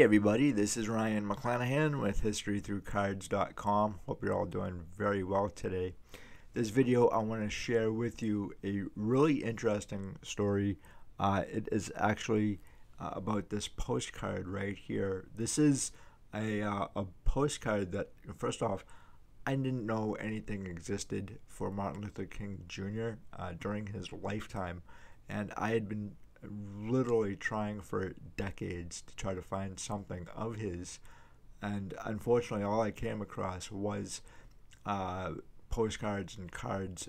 everybody, this is Ryan McClanahan with HistoryThroughCards.com. Hope you're all doing very well today. This video, I want to share with you a really interesting story. It is actually about this postcard right here. This is a postcard that, first off, I didn't know anything existed for Martin Luther King Jr. During his lifetime, and I had been literally trying for decades to try to find something of his, and unfortunately all I came across was postcards and cards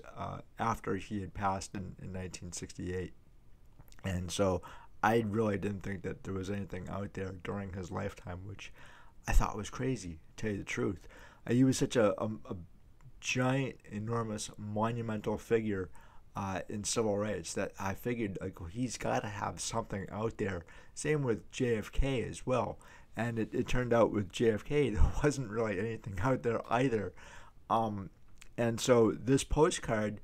after he had passed in 1968. And so I really didn't think that there was anything out there during his lifetime, which I thought was crazy, to tell you the truth. He was such a giant, enormous, monumental figure in civil rights that I figured, like, well, he's got to have something out there. Same with JFK as well. And it turned out with JFK there wasn't really anything out there either. And so this postcard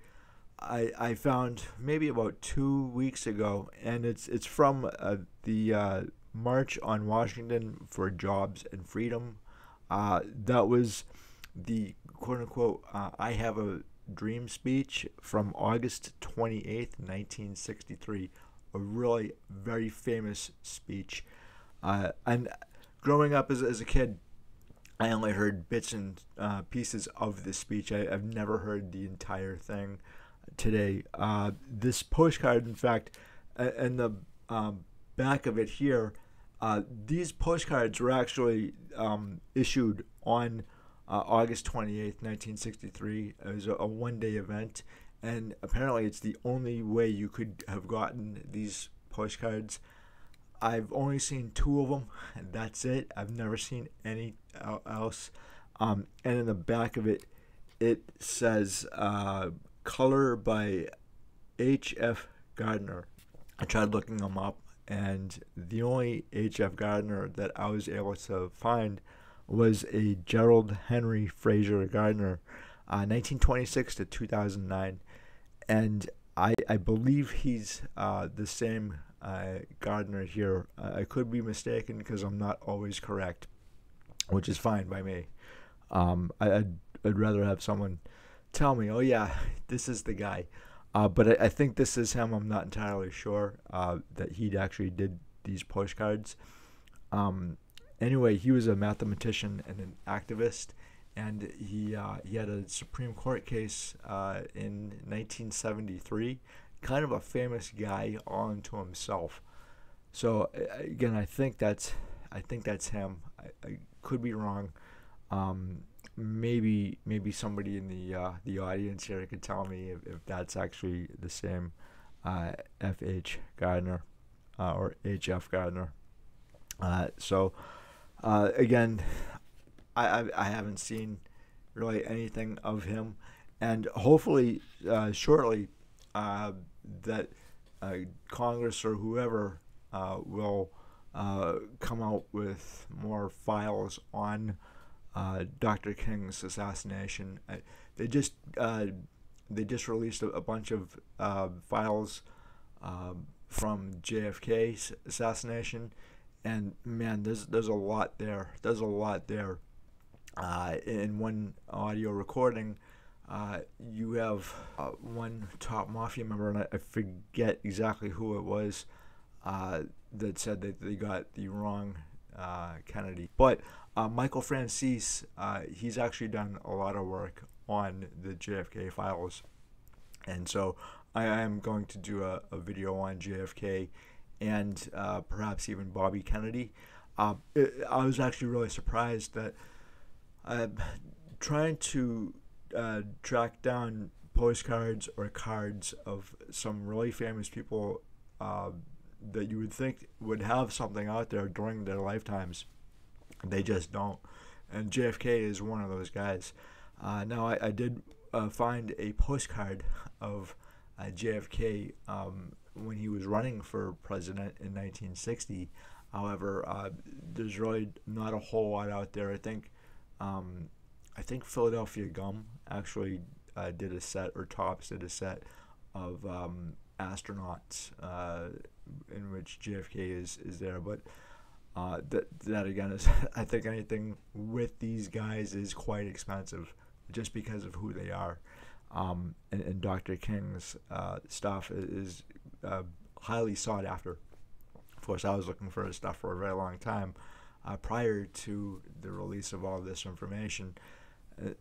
I found maybe about 2 weeks ago, and it's from the March on Washington for Jobs and Freedom. That was the quote-unquote I Have a Dream speech from August 28th, 1963. A really very famous speech. And growing up as a kid, I only heard bits and pieces of this speech. I've never heard the entire thing today. This postcard, in fact, and the back of it here, these postcards were actually issued on August 28th, 1963. It was a one-day event, and apparently it's the only way you could have gotten these postcards. I've only seen two of them, and that's it. I've never seen any else. And in the back of it, it says color by H.F. Gardner. I tried looking them up, and the only H.F. Gardner that I was able to find was a Gerald Henry Fraser Gardner, 1926 to 2009. And I believe he's the same Gardner here. I could be mistaken because I'm not always correct, which is fine by me. I'd rather have someone tell me, oh yeah, this is the guy. But I think this is him. I'm not entirely sure that he actually did these postcards. Anyway, he was a mathematician and an activist, and he had a Supreme Court case in 1973. Kind of a famous guy all unto himself. So again, I think that's him. I could be wrong. Maybe somebody in the audience here could tell me if that's actually the same F.H. Gardner or H.F. Gardner. Again, I haven't seen really anything of him, and hopefully shortly that Congress or whoever will come out with more files on Dr. King's assassination. They just released a bunch of files from JFK's assassination, and man, there's a lot there. There's a lot there. In one audio recording, you have one top mafia member, and I forget exactly who it was, that said that they got the wrong Kennedy. But Michael Francis, he's actually done a lot of work on the JFK files, and so I am going to do a video on JFK and perhaps even Bobby Kennedy. I was actually really surprised that trying to track down postcards or cards of some really famous people that you would think would have something out there during their lifetimes. They just don't. And JFK is one of those guys. Now, I did find a postcard of JFK when he was running for president in 1960. However, there's really not a whole lot out there. I think Philadelphia Gum actually did a set, or Topps did a set of astronauts in which JFK is there. But That again is, I think anything with these guys is quite expensive, just because of who they are. And Dr. King's stuff is highly sought after. Of course, I was looking for his stuff for a very long time prior to the release of all of this information.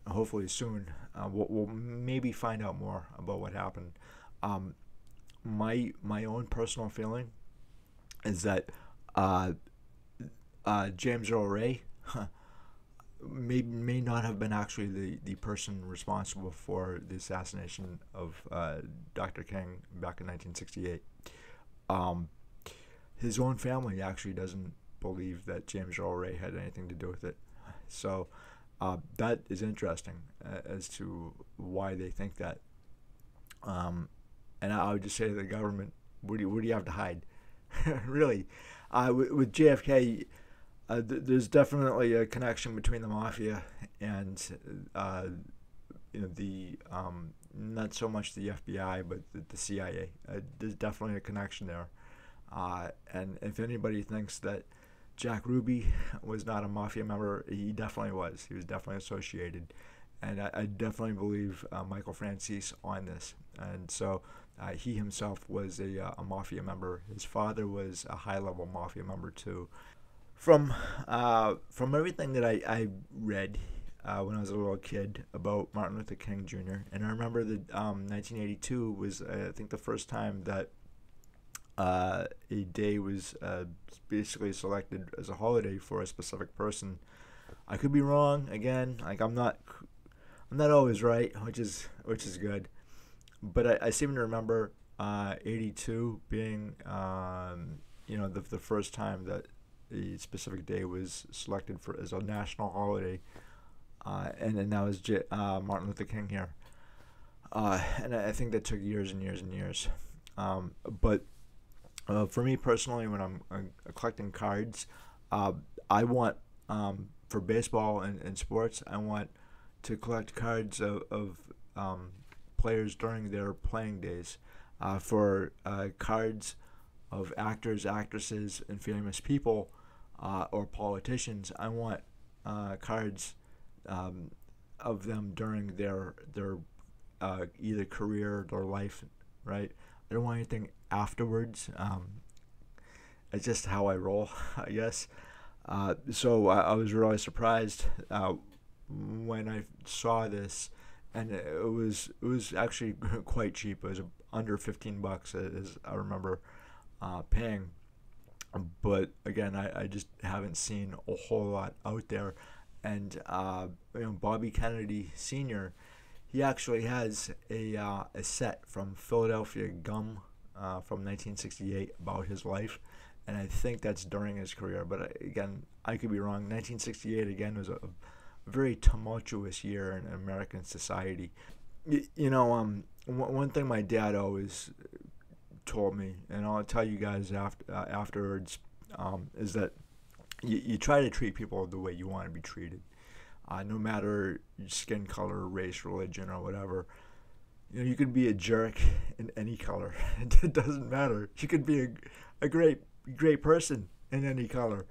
Hopefully soon, we'll maybe find out more about what happened. Um, my own personal feeling is that uh, James Earl Ray may not have been actually the person responsible for the assassination of Dr. King back in 1968. Um, his own family actually doesn't believe that James Earl Ray had anything to do with it. So that is interesting as to why they think that. Um, and I would just say to the government, what do you have to hide? Really, with JFK, there's definitely a connection between the mafia and the not so much the FBI but the CIA. There's definitely a connection there. And if anybody thinks that Jack Ruby was not a mafia member, he definitely was. He was definitely associated. And I definitely believe Michael Franzese on this. And so he himself was a mafia member. His father was a high-level mafia member too. From everything that I read when I was a little kid about Martin Luther King Jr., and I remember that 1982 was I think the first time that a day was basically selected as a holiday for a specific person. I could be wrong again. Like I'm not always right, which is good. But I seem to remember 82 being the first time that a specific day was selected for as a national holiday, and then that was Martin Luther King here. And I think that took years and years and years. But for me personally, when I'm collecting cards, I want for baseball and sports, I want to collect cards of players during their playing days. For cards of actors, actresses, and famous people or politicians, I want cards of them during their either career or life, right? I don't want anything afterwards. It's just how I roll, I guess. So I was really surprised when I saw this, and it was actually quite cheap. It was under $15, as I remember paying. But again, I just haven't seen a whole lot out there. And Bobby Kennedy Sr., he actually has a set from Philadelphia Gum from 1968 about his life, and I think that's during his career. But again, I could be wrong. 1968 again was a very tumultuous year in American society. One thing my dad always told me, and I'll tell you guys afterwards, is that you try to treat people the way you want to be treated, no matter your skin color, race, religion, or whatever. You could be a jerk in any color. It doesn't matter. You could be a great person in any color.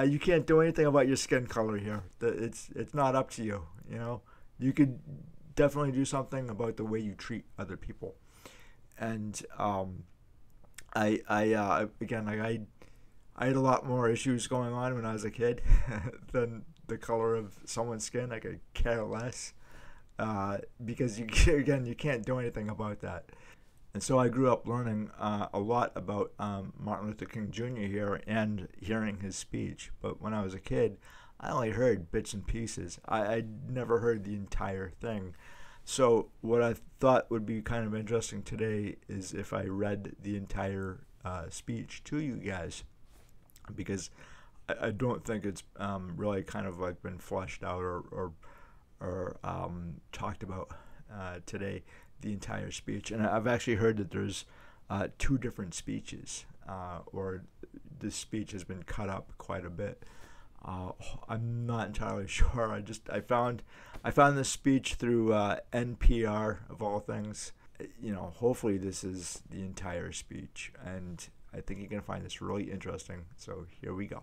You can't do anything about your skin color here. It's not up to you. You could definitely do something about the way you treat other people. And again, like I had a lot more issues going on when I was a kid than the color of someone's skin. I could care less because you can't do anything about that. And so I grew up learning a lot about Martin Luther King Jr. here and hearing his speech. But when I was a kid, I only heard bits and pieces. I never heard the entire thing. So what I thought would be kind of interesting today is if I read the entire speech to you guys, because I don't think it's really kind of like been fleshed out or talked about today, the entire speech. And I've actually heard that there's two different speeches, or this speech has been cut up quite a bit. I'm not entirely sure. I found this speech through NPR of all things. Hopefully this is the entire speech, and I think you're gonna find this really interesting. So here we go.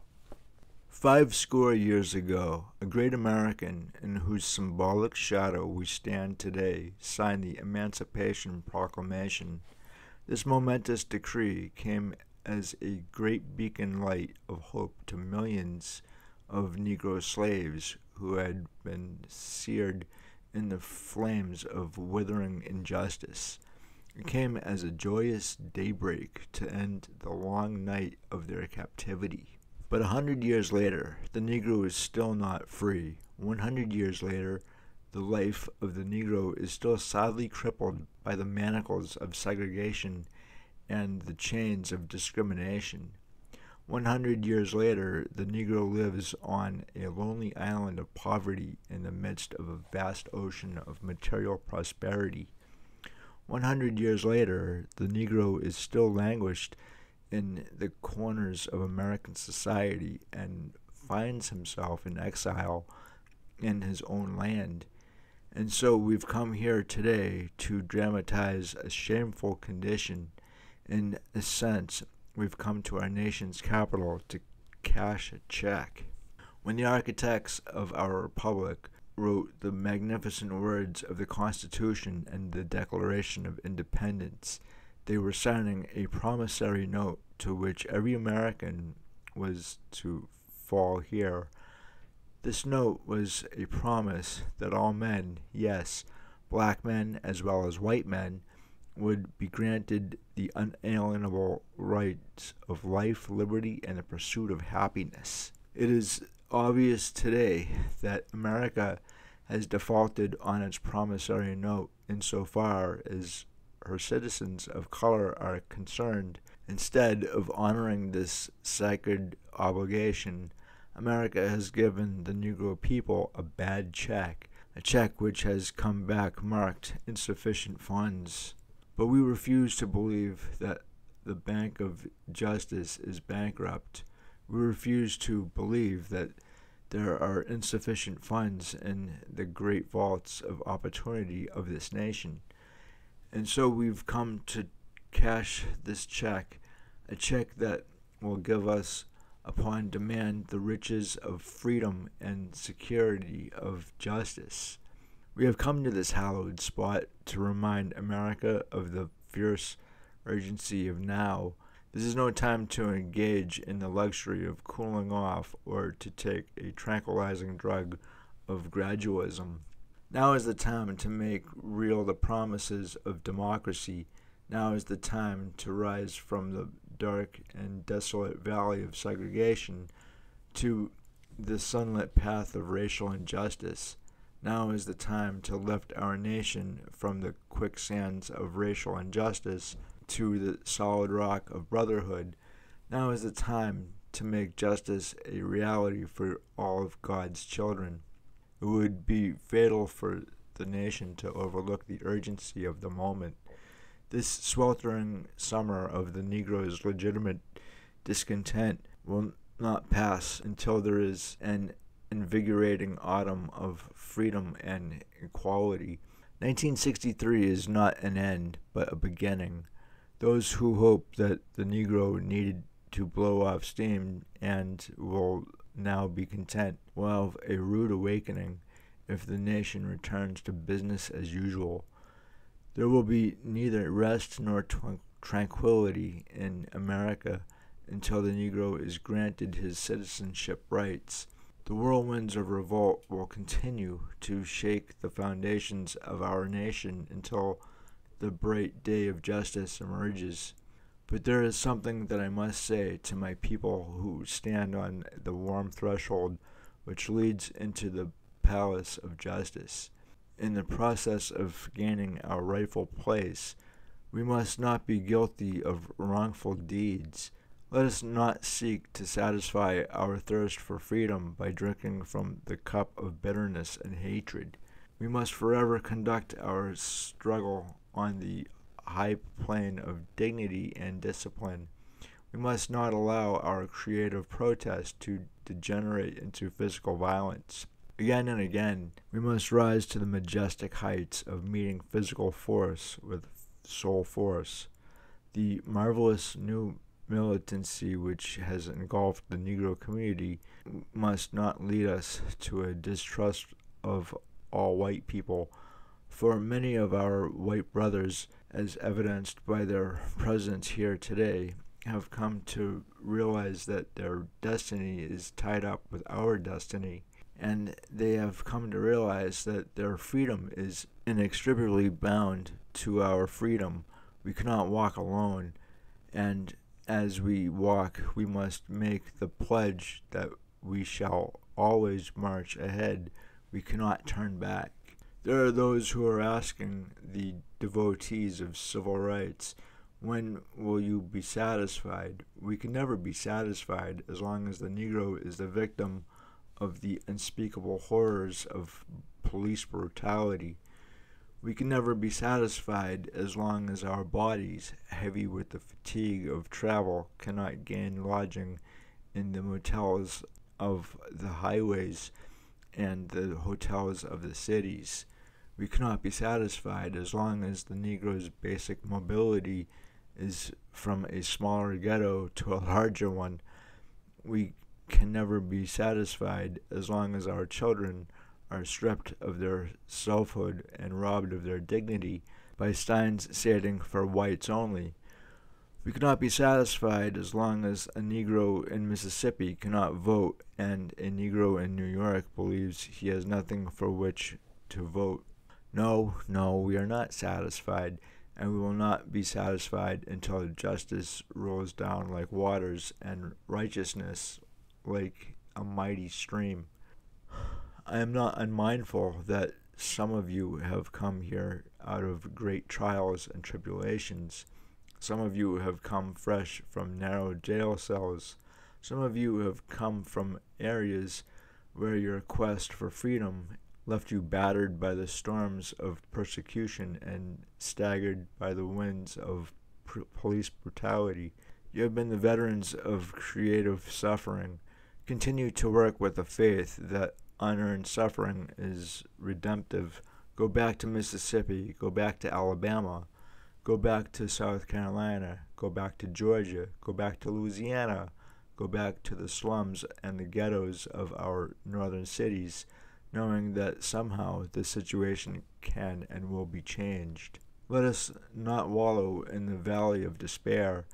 50 years ago, a great American in whose symbolic shadow we stand today signed the Emancipation Proclamation. This momentous decree came as a great beacon light of hope to millions of Negro slaves who had been seared in the flames of withering injustice. It came as a joyous daybreak to end the long night of their captivity. But 100 years later, the Negro is still not free. 100 years later, the life of the Negro is still sadly crippled by the manacles of segregation and the chains of discrimination. 100 years later, the Negro lives on a lonely island of poverty in the midst of a vast ocean of material prosperity. 100 years later, the Negro is still languished in the corners of American society and finds himself in exile in his own land. And so we've come here today to dramatize a shameful condition. In a sense, we've come to our nation's capital to cash a check. When the architects of our republic wrote the magnificent words of the Constitution and the Declaration of Independence, they were signing a promissory note to which every American was to fall here. This note was a promise that all men, yes, black men as well as white men, would be granted the unalienable rights of life, liberty, and the pursuit of happiness. It is obvious today that America has defaulted on its promissory note insofar as her citizens of color are concerned. Instead of honoring this sacred obligation, America has given the Negro people a bad check, a check which has come back marked insufficient funds. But we refuse to believe that the Bank of Justice is bankrupt. We refuse to believe that there are insufficient funds in the great vaults of opportunity of this nation. And so we've come to cash this check, a check that will give us, upon demand, the riches of freedom and security of justice. We have come to this hallowed spot to remind America of the fierce urgency of now. This is no time to engage in the luxury of cooling off or to take a tranquilizing drug of gradualism. Now is the time to make real the promises of democracy. Now is the time to rise from the dark and desolate valley of segregation to the sunlit path of racial injustice. Now is the time to lift our nation from the quicksands of racial injustice to the solid rock of brotherhood. Now is the time to make justice a reality for all of God's children. It would be fatal for the nation to overlook the urgency of the moment. This sweltering summer of the Negro's legitimate discontent will not pass until there is an invigorating autumn of freedom and equality. 1963 is not an end, but a beginning. Those who hope that the Negro needed to blow off steam and will now be content will have a rude awakening if the nation returns to business as usual. There will be neither rest nor tranquility in America until the Negro is granted his citizenship rights. The whirlwinds of revolt will continue to shake the foundations of our nation until the bright day of justice emerges. But there is something that I must say to my people who stand on the warm threshold which leads into the palace of justice. In the process of gaining our rightful place, we must not be guilty of wrongful deeds. Let us not seek to satisfy our thirst for freedom by drinking from the cup of bitterness and hatred. We must forever conduct our struggle on the high plane of dignity and discipline. We must not allow our creative protest to degenerate into physical violence. Again and again, we must rise to the majestic heights of meeting physical force with soul force. The marvelous new militancy which has engulfed the Negro community must not lead us to a distrust of all white people. For many of our white brothers, as evidenced by their presence here today, have come to realize that their destiny is tied up with our destiny, and they have come to realize that their freedom is inextricably bound to our freedom. We cannot walk alone, and as we walk, we must make the pledge that we shall always march ahead. We cannot turn back. There are those who are asking the devotees of civil rights, when will you be satisfied? We can never be satisfied as long as the Negro is the victim of the unspeakable horrors of police brutality. We can never be satisfied as long as our bodies, heavy with the fatigue of travel, cannot gain lodging in the motels of the highways and the hotels of the cities. We cannot be satisfied as long as the Negro's basic mobility is from a smaller ghetto to a larger one. We can never be satisfied as long as our children are stripped of their selfhood and robbed of their dignity by signs stating for whites only. We cannot be satisfied as long as a Negro in Mississippi cannot vote and a Negro in New York believes he has nothing for which to vote. No, we are not satisfied, and we will not be satisfied until justice rolls down like waters and righteousness like a mighty stream. I am not unmindful that some of you have come here out of great trials and tribulations. Some of you have come fresh from narrow jail cells. Some of you have come from areas where your quest for freedom left you battered by the storms of persecution and staggered by the winds of police brutality. You have been the veterans of creative suffering. Continue to work with the faith that unearned suffering is redemptive. Go back to Mississippi. Go back to Alabama. Go back to South Carolina. Go back to Georgia. Go back to Louisiana. Go back to the slums and the ghettos of our northern cities, knowing that somehow the situation can and will be changed. Let us not wallow in the valley of despair.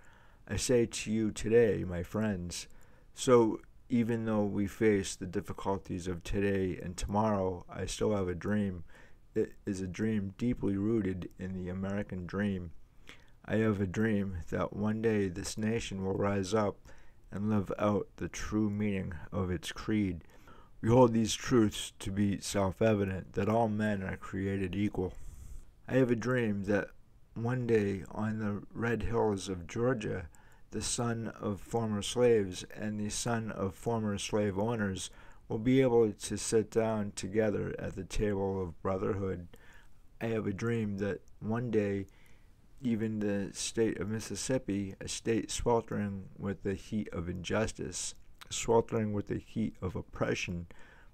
I say to you today, my friends, so even though we face the difficulties of today and tomorrow, I still have a dream. It is a dream deeply rooted in the American dream. I have a dream that one day this nation will rise up and live out the true meaning of its creed. We hold these truths to be self-evident, that all men are created equal. I have a dream that one day on the red hills of Georgia, the son of former slaves and the son of former slave owners will be able to sit down together at the table of brotherhood. I have a dream that one day even the state of Mississippi, a state sweltering with the heat of injustice, sweltering with the heat of oppression,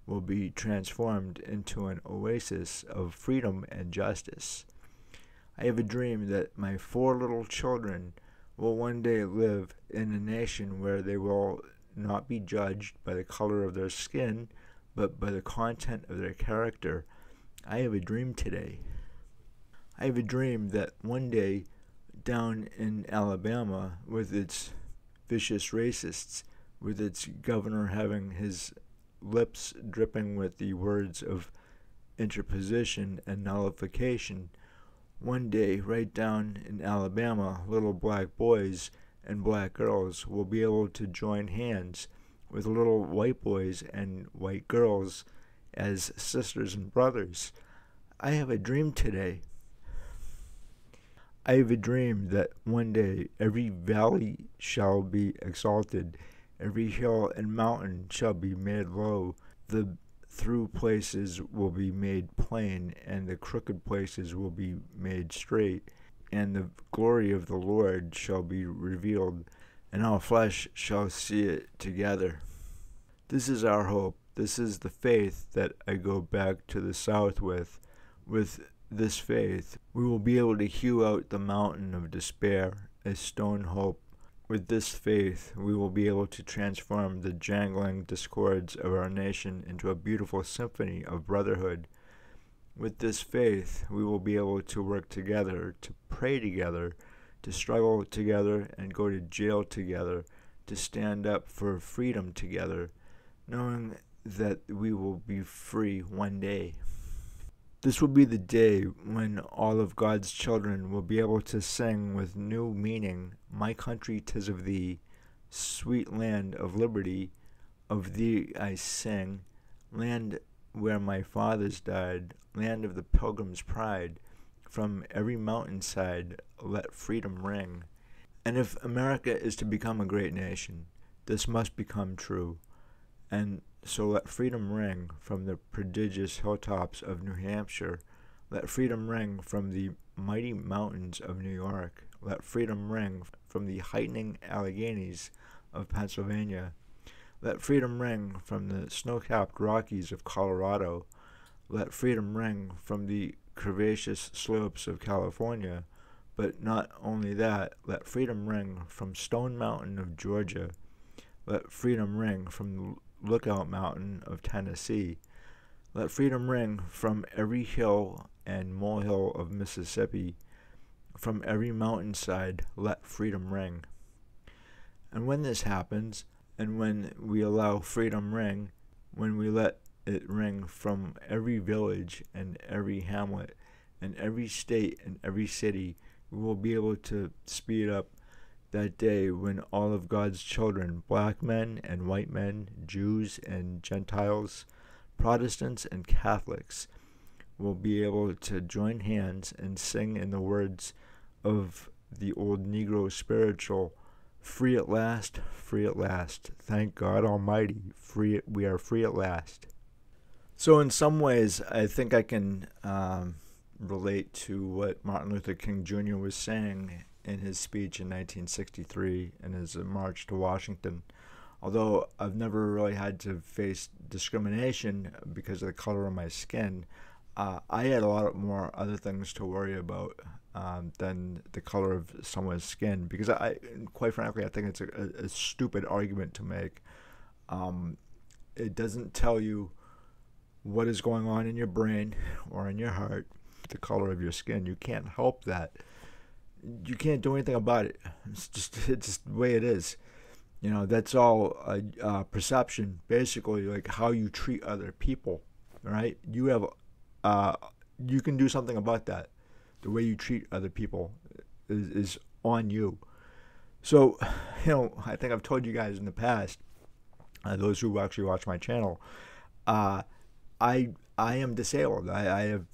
will be transformed into an oasis of freedom and justice. I have a dream that my 4 little children will one day live in a nation where they will not be judged by the color of their skin, but by the content of their character. I have a dream today. I have a dream that one day down in Alabama, with its vicious racists, with its governor having his lips dripping with the words of interposition and nullification, one day right down in Alabama, little black boys and black girls will be able to join hands with little white boys and white girls as sisters and brothers. I have a dream today. I have a dream that one day every valley shall be exalted, every hill and mountain shall be made low, the through places will be made plain, and the crooked places will be made straight, and the glory of the Lord shall be revealed, and all flesh shall see it together. This is our hope. This is the faith that I go back to the South with. With this faith, we will be able to hew out the mountain of despair, a stone hope. With this faith, we will be able to transform the jangling discords of our nation into a beautiful symphony of brotherhood. With this faith, we will be able to work together, to pray together, to struggle together and go to jail together, to stand up for freedom together, knowing that we will be free one day. This will be the day when all of God's children will be able to sing with new meaning, "My country 'tis of thee, sweet land of liberty, of thee I sing, land where my fathers died, land of the pilgrim's pride, from every mountainside let freedom ring." And if America is to become a great nation, this must become true. And so let freedom ring from the prodigious hilltops of New Hampshire. Let freedom ring from the mighty mountains of New York. Let freedom ring from the heightening Alleghenies of Pennsylvania. Let freedom ring from the snow-capped Rockies of Colorado. Let freedom ring from the curvaceous slopes of California. But not only that, let freedom ring from Stone Mountain of Georgia. Let freedom ring from the Lookout Mountain of Tennessee. Let freedom ring from every hill and molehill of Mississippi. From every mountainside, let freedom ring. And when this happens, and when we allow freedom ring, when we let it ring from every village and every hamlet and every state and every city, we will be able to speed up that day when all of God's children, black men and white men, Jews and Gentiles, Protestants and Catholics, will be able to join hands and sing in the words of the old Negro spiritual, "Free at last, thank God Almighty, we are free at last." So in some ways, I think I can relate to what Martin Luther King Jr. was saying in his speech in 1963 in his march to Washington. Although I've never really had to face discrimination because of the color of my skin, I had a lot more other things to worry about than the color of someone's skin, because quite frankly, I think it's a stupid argument to make. It doesn't tell you what is going on in your brain or in your heart, the color of your skin. You can't help that. You can't do anything about it. It's just the way it is. That's all perception, basically, like how you treat other people, right? You can do something about that. The way you treat other people is on you. So, I think I've told you guys in the past, those who actually watch my channel, I am disabled. I have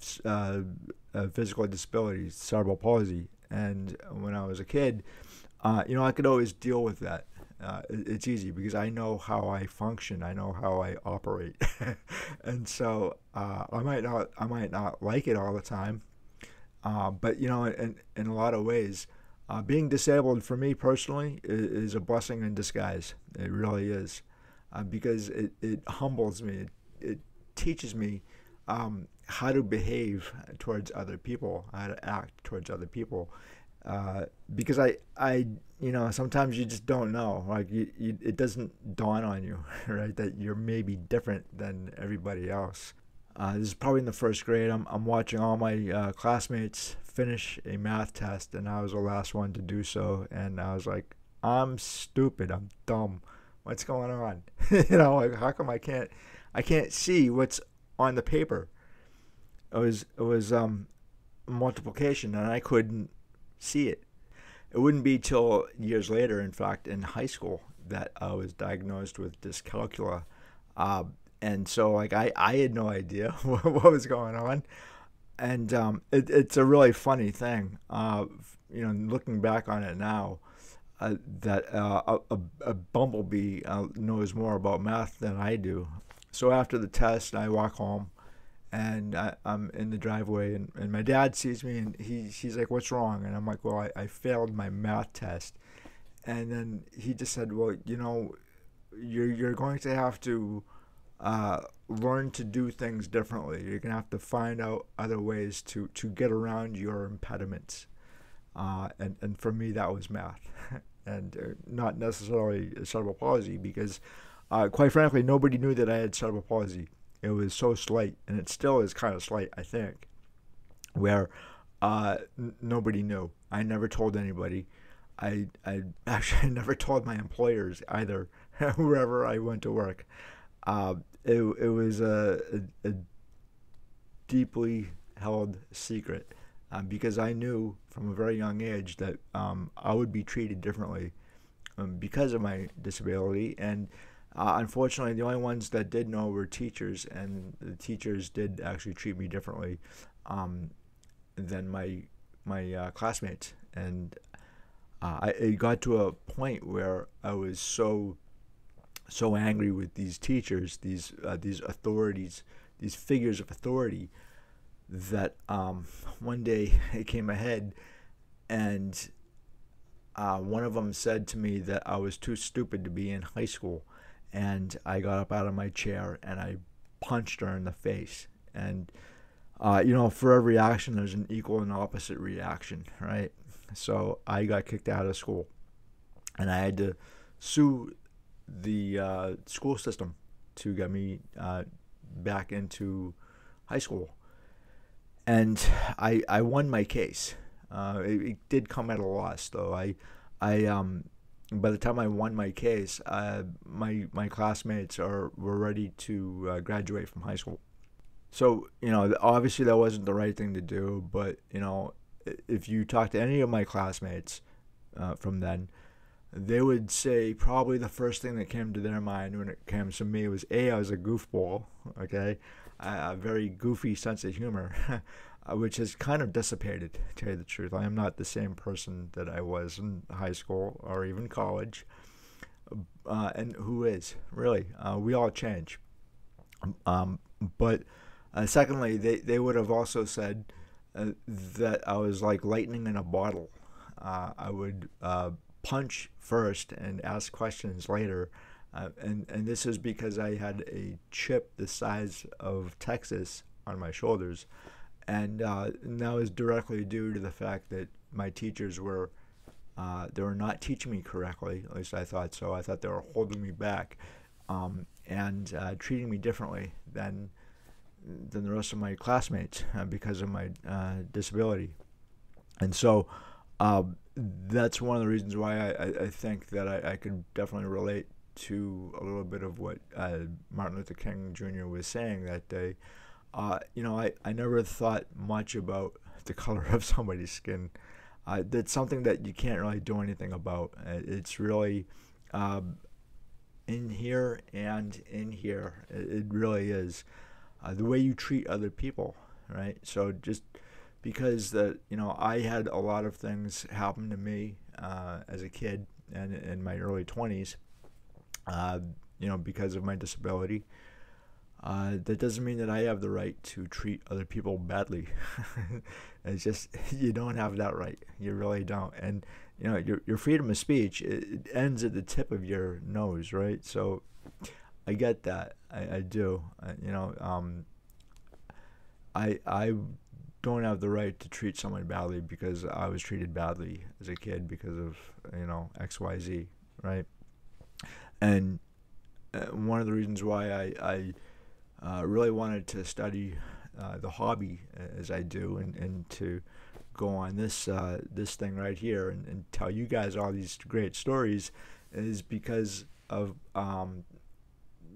a physical disability, cerebral palsy. And when I was a kid, I could always deal with that. It's easy because I know how I function. I know how I operate. And so I might not like it all the time. But, in a lot of ways, being disabled for me personally is a blessing in disguise. It really is. Because it humbles me. It teaches me how to behave towards other people, how to act towards other people, because I sometimes you just don't know, like it doesn't dawn on you, right, that you're maybe different than everybody else. This is probably in the first grade. I'm watching all my classmates finish a math test, and I was the last one to do so, and I was like, I'm stupid, I'm dumb, what's going on? Like, how come I can't see what's on the paper? It was multiplication, and I couldn't see it. It wouldn't be till years later, in fact, in high school, that I was diagnosed with dyscalculia. And so, like, I had no idea what was going on. And it's a really funny thing, looking back on it now, that a bumblebee knows more about math than I do. So after the test, I walk home, and I'm in the driveway, and my dad sees me, and he's like, "What's wrong?" And I'm like, "Well, I failed my math test." And then he just said, "Well, you're going to have to learn to do things differently. You're going to have to find out other ways to get around your impediments." And for me, that was math. and not necessarily cerebral palsy, because quite frankly, nobody knew that I had cerebral palsy. It was so slight, and it still is kind of slight, I think, where nobody knew. I never told anybody. I actually never told my employers either, wherever I went to work. It was a deeply held secret, because I knew from a very young age that I would be treated differently because of my disability. And unfortunately, the only ones that did know were teachers, and the teachers did actually treat me differently than my classmates. And it got to a point where I was so angry with these teachers, these authorities, these figures of authority, that one day it came ahead, and one of them said to me that I was too stupid to be in high school, and I got up out of my chair and I punched her in the face. And for every action, there's an equal and opposite reaction, right? So I got kicked out of school, and I had to sue the school system to get me back into high school. And I won my case. It did come at a loss, though. I by the time I won my case, my classmates were ready to graduate from high school. So obviously that wasn't the right thing to do. But if you talk to any of my classmates from then, they would say probably the first thing that came to their mind when it came to me was, I was a goofball, okay, a very goofy sense of humor, which has kind of dissipated, to tell you the truth. I am not the same person that I was in high school or even college. And who is, really? We all change. But secondly, they would have also said that I was like lightning in a bottle. I would punch first and ask questions later. And this is because I had a chip the size of Texas on my shoulders. And that was directly due to the fact that my teachers were they were not teaching me correctly. At least I thought so. I thought they were holding me back, and treating me differently than the rest of my classmates because of my disability. And so that's one of the reasons why I think that I could definitely relate to a little bit of what Martin Luther King Jr. was saying that day. I never thought much about the color of somebody's skin. That's something that you can't really do anything about. It's really in here and in here. It really is. The way you treat other people, right? So just because I had a lot of things happen to me as a kid and in my early 20s, because of my disability. That doesn't mean that I have the right to treat other people badly. It's just, you don't have that right. You really don't. And your freedom of speech, it ends at the tip of your nose, right? So I get that. I do. I don't have the right to treat someone badly because I was treated badly as a kid because of XYZ, right? And one of the reasons why I really wanted to study the hobby as I do, and to go on this thing right here and tell you guys all these great stories, is because of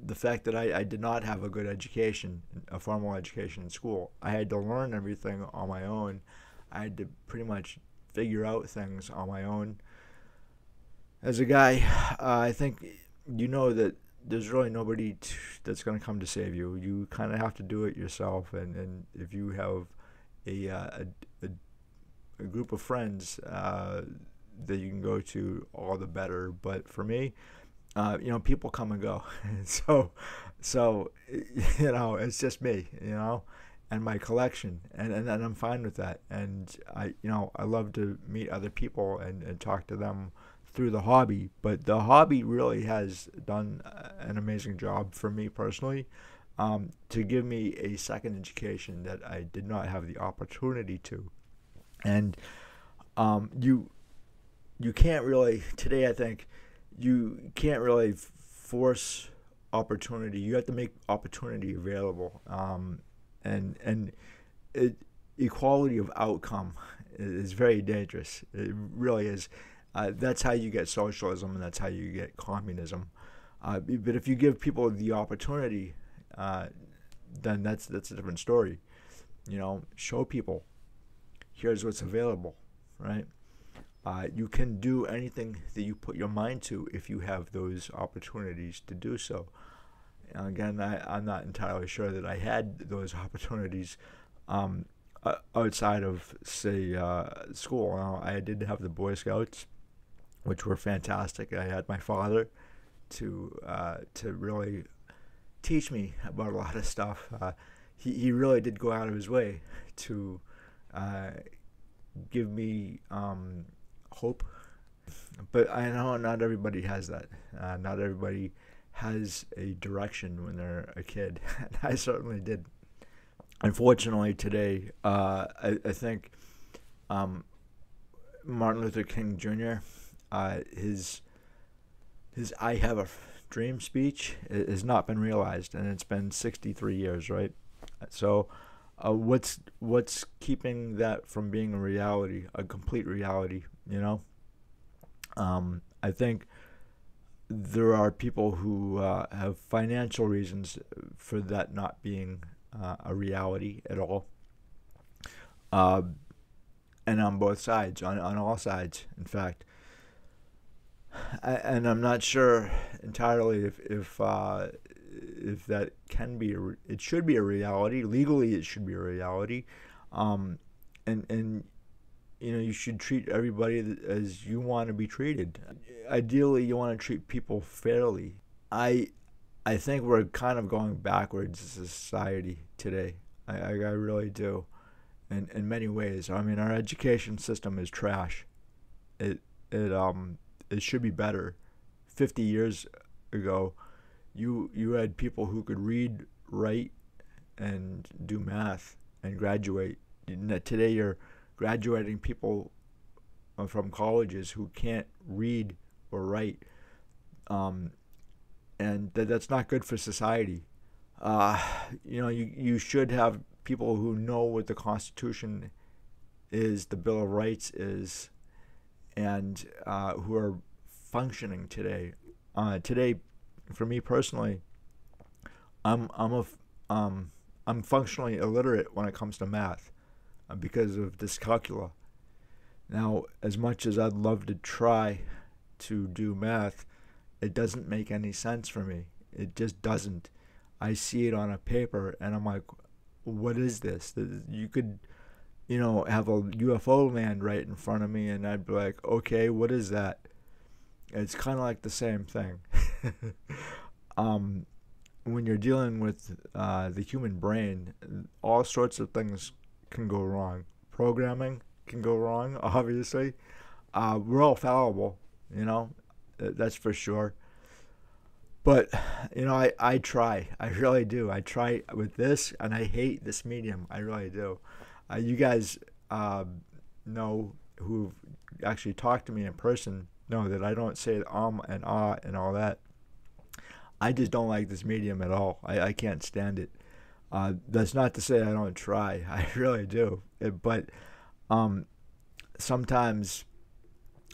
the fact that I did not have a good education, a formal education in school. I had to learn everything on my own. I had to pretty much figure out things on my own. As a guy, I think that there's really nobody that's going to come to save you. You kind of have to do it yourself, and if you have a group of friends that you can go to, all the better. But for me, people come and go, so it's just me, and my collection, and I'm fine with that. And I love to meet other people and talk to them through the hobby. But the hobby really has done an amazing job for me personally, to give me a second education that I did not have the opportunity to. And you can't really today. I think you can't really force opportunity. You have to make opportunity available, and it, equality of outcome is very dangerous. It really is. That's how you get socialism, and that's how you get communism. But if you give people the opportunity, uh, then that's a different story. Show people here's what's available, right? You can do anything that you put your mind to if you have those opportunities to do so. Again, I'm not entirely sure that I had those opportunities um, outside of, say, school. I did have the Boy Scouts, which were fantastic. I had my father to really teach me about a lot of stuff. He really did go out of his way to uh, give me hope. But I know not everybody has that. Not everybody has a direction when they're a kid. And I certainly did. Unfortunately, today, I think um, Martin Luther King Jr. His "I Have a Dream" speech has not been realized, and it's been 63 years, right? So, what's keeping that from being a reality, a complete reality? I think there are people who have financial reasons for that not being a reality at all, uh, and on both sides, on all sides, in fact. And I'm not sure entirely if that can be it should be a reality legally. It should be a reality, um, and you should treat everybody as you want to be treated. Ideally, you want to treat people fairly. I think we're kind of going backwards as a society today. I really do, in many ways. I mean, our education system is trash. It it it should be better. 50 years ago, you had people who could read, write, and do math and graduate. Today, you're graduating people from colleges who can't read or write, um, and that's not good for society. Uh, you should have people who know what the Constitution is, the Bill of Rights is, and who are functioning today. Today, for me personally, I'm functionally illiterate when it comes to math because of dyscalculia. Now, as much as I'd love to try to do math, it doesn't make any sense for me. It just doesn't. I see it on a paper and I'm like, what is this? You could, have a UFO land right in front of me and I'd be like, okay, what is that? It's kind of like the same thing. um, when you're dealing with the human brain, all sorts of things can go wrong. Programming can go wrong, obviously. We're all fallible, that's for sure. But, I try. I really do. I try with this, and I hate this medium. I really do. You guys know who've actually talked to me in person know that I don't say and ah and all that. I just don't like this medium at all. I can't stand it. That's not to say I don't try. I really do. But sometimes,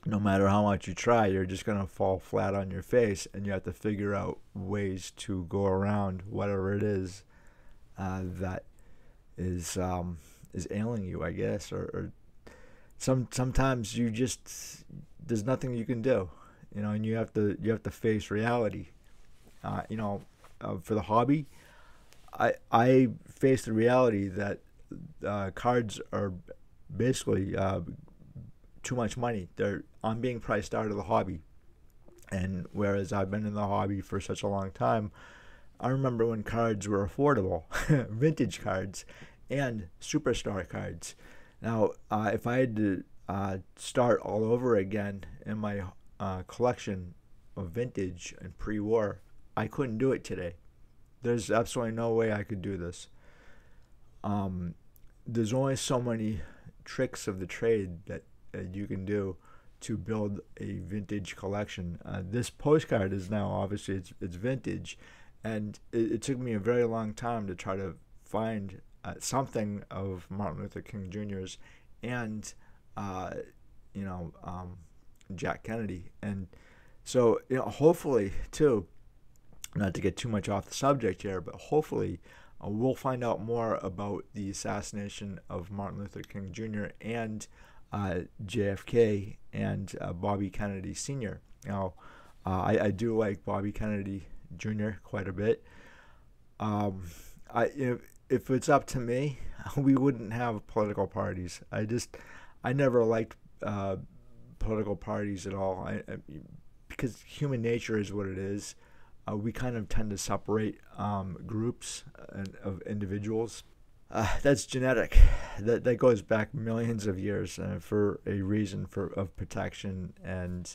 no matter how much you try, you're just going to fall flat on your face, and you have to figure out ways to go around whatever it is that is ailing you, I guess. Or sometimes you just there's nothing you can do, and you have to face reality. For the hobby, I face the reality that cards are basically too much money. I'm being priced out of the hobby, and whereas I've been in the hobby for such a long time, I remember when cards were affordable, vintage cards, and superstar cards. Now, if I had to start all over again in my collection of vintage and pre-war, I couldn't do it today. There's absolutely no way I could do this. There's only so many tricks of the trade that you can do to build a vintage collection. This postcard is now obviously it's vintage, and it took me a very long time to try to find something of Martin Luther King Jr.'s and uh, you know Jack Kennedy, and so hopefully too, not to get too much off the subject here, but hopefully we'll find out more about the assassination of Martin Luther King Jr. and JFK and Bobby Kennedy Sr. Now, I do like Bobby Kennedy Jr. quite a bit. If it's up to me, we wouldn't have political parties. I never liked political parties at all. Because human nature is what it is. We kind of tend to separate groups of individuals. That's genetic. That goes back millions of years for a reason of protection, and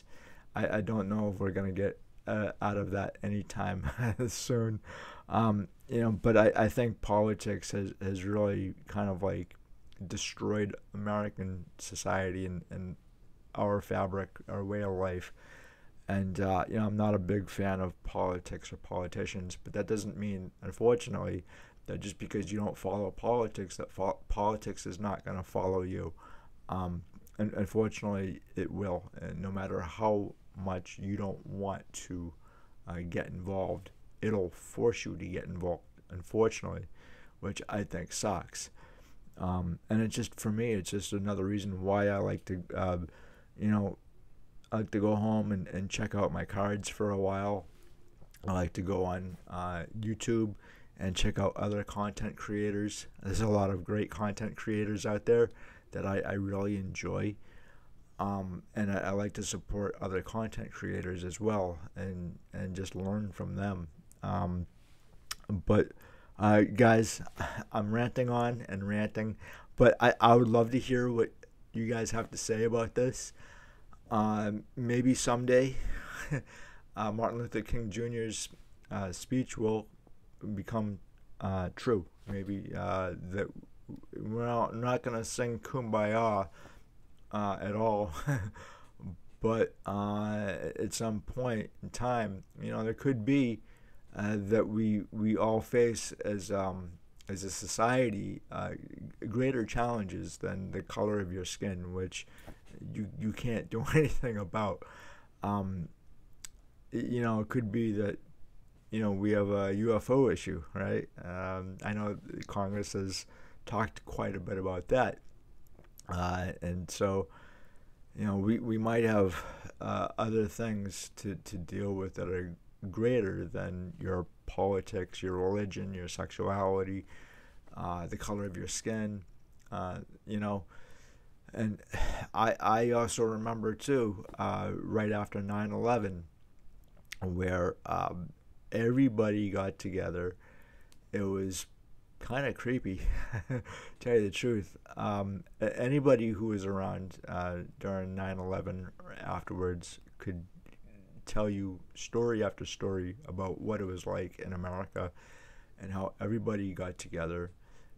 I don't know if we're gonna get out of that anytime soon. But I think politics has really kind of like destroyed American society and our fabric, our way of life. And I'm not a big fan of politics or politicians, but that doesn't mean, unfortunately, that just because you don't follow politics, that politics is not going to follow you. And unfortunately, it will. And no matter how much you don't want to get involved, it'll force you to get involved, unfortunately, which I think sucks. And for me, it's just another reason why I like to, I like to go home and check out my cards for a while. I like to go on YouTube and check out other content creators. There's a lot of great content creators out there that I really enjoy. And I like to support other content creators as well and just learn from them. But guys, I'm ranting on and ranting, but I would love to hear what you guys have to say about this. Maybe someday Martin Luther King Jr.'s speech will become true. Maybe that we're not going to sing Kumbaya at all, but at some point in time, there could be that we all face as a society greater challenges than the color of your skin, which you can't do anything about. It could be that we have a UFO issue, right? I know Congress has talked quite a bit about that, and so we might have other things to deal with that are greater than your politics, your religion, your sexuality, the color of your skin, And I also remember too, right after 9/11, where everybody got together. It was kind of creepy, to tell you the truth. Anybody who was around during 9/11 or afterwards could tell you story after story about what it was like in America and how everybody got together,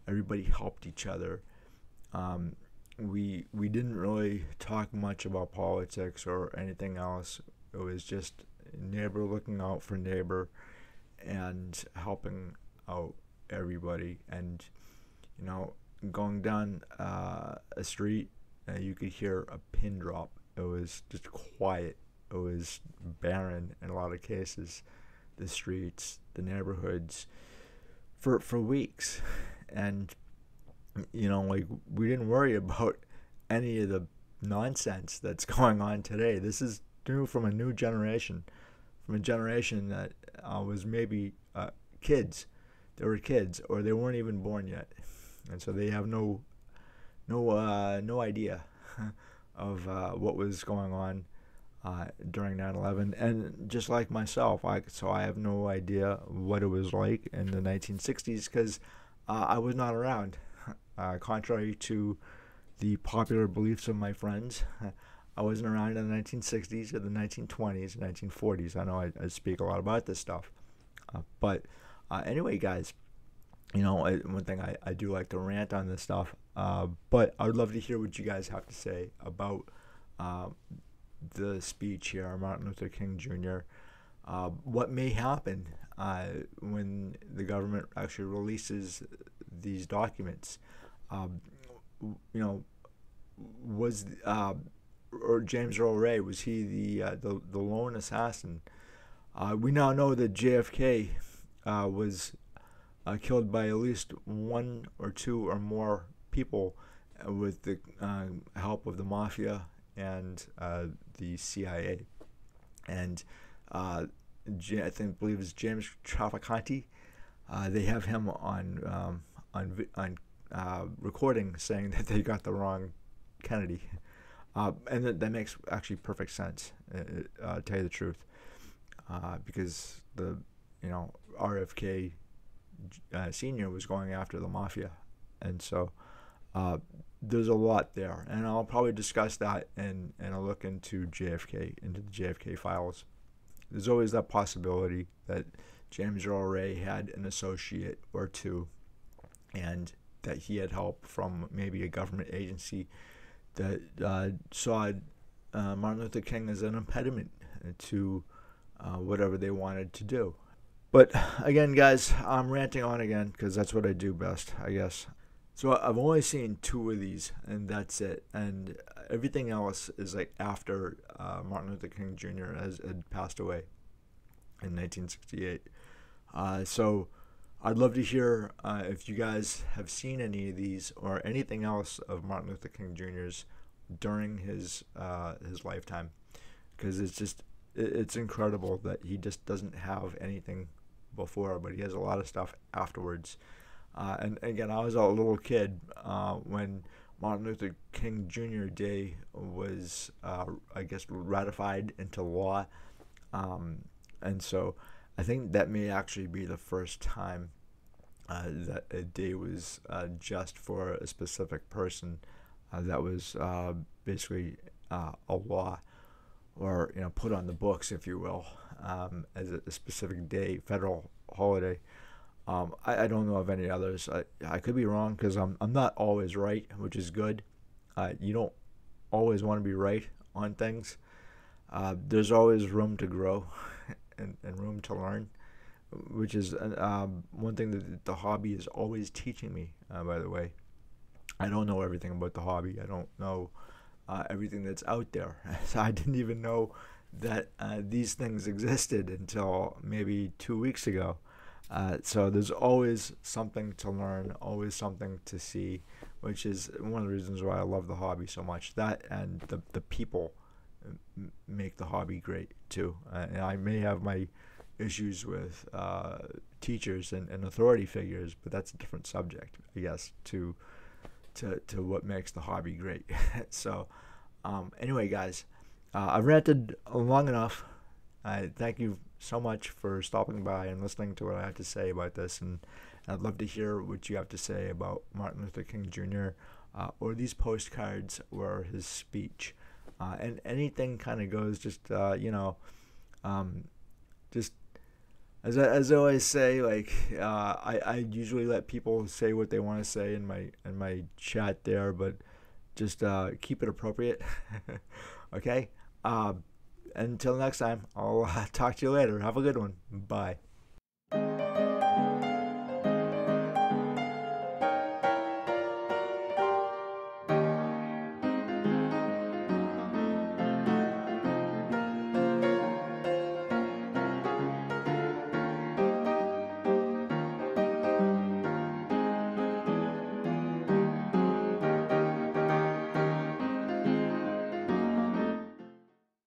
everybody helped each other. We didn't really talk much about politics or anything else. It was just neighbor looking out for neighbor and helping out everybody. And going down a street, you could hear a pin drop. It was just quiet. It was barren in a lot of cases, the streets, the neighborhoods, for weeks. And like, we didn't worry about any of the nonsense that's going on today. This is new from a new generation, from a generation that was maybe kids. They were kids, or they weren't even born yet, and so they have no idea of what was going on during 9/11. And just like myself, I have no idea what it was like in the 1960s because I was not around. Contrary to the popular beliefs of my friends, I wasn't around in the 1960s or the 1920s, 1940s. I know I speak a lot about this stuff. But anyway, guys, one thing I do like to rant on this stuff. But I would love to hear what you guys have to say about the speech here, Martin Luther King Jr., what may happen when the government actually releases these documents. Um, you know, was or James Earl Ray, was he the lone assassin? We now know that JFK was killed by at least one or two or more people with the help of the mafia and the CIA. And I believe it's James Traficante. They have him on recording saying that they got the wrong Kennedy, and that makes actually perfect sense. Tell you the truth, because the RFK Senior was going after the mafia, and so there's a lot there, and I'll probably discuss that and a look into the JFK files. There's always that possibility that James Earl Ray had an associate or two, and that he had help from maybe a government agency that saw Martin Luther King as an impediment to whatever they wanted to do. But again, guys, I'm ranting on again because that's what I do best, I guess. So I've only seen two of these, and that's it. And everything else is like after Martin Luther King Jr. had passed away in 1968. So I'd love to hear if you guys have seen any of these or anything else of Martin Luther King Jr.'s during his lifetime, because it's incredible that he just doesn't have anything before, but he has a lot of stuff afterwards. And again, I was a little kid when Martin Luther King Jr. Day was, I guess, ratified into law. And so I think that may actually be the first time that a day was just for a specific person. That was basically a law, or put on the books, if you will, as a specific day, federal holiday. I don't know of any others. I could be wrong because I'm not always right, which is good. You don't always want to be right on things. There's always room to grow and room to learn, which is one thing that the hobby is always teaching me, by the way. I don't know everything about the hobby. I don't know everything that's out there. So I didn't even know that these things existed until maybe 2 weeks ago. So there's always something to learn, always something to see, which is one of the reasons why I love the hobby so much. That and the people make the hobby great too. And I may have my issues with teachers and authority figures, but that's a different subject, I guess, to what makes the hobby great. So anyway, guys, I've ranted long enough. Thank you so much for stopping by and listening to what I have to say about this, and I'd love to hear what you have to say about Martin Luther King Jr. Or these postcards or his speech, and anything kind of goes. Just just as I always say, like I usually let people say what they want to say in my chat there, but just keep it appropriate. Okay. Until next time, I'll talk to you later. Have a good one. Bye.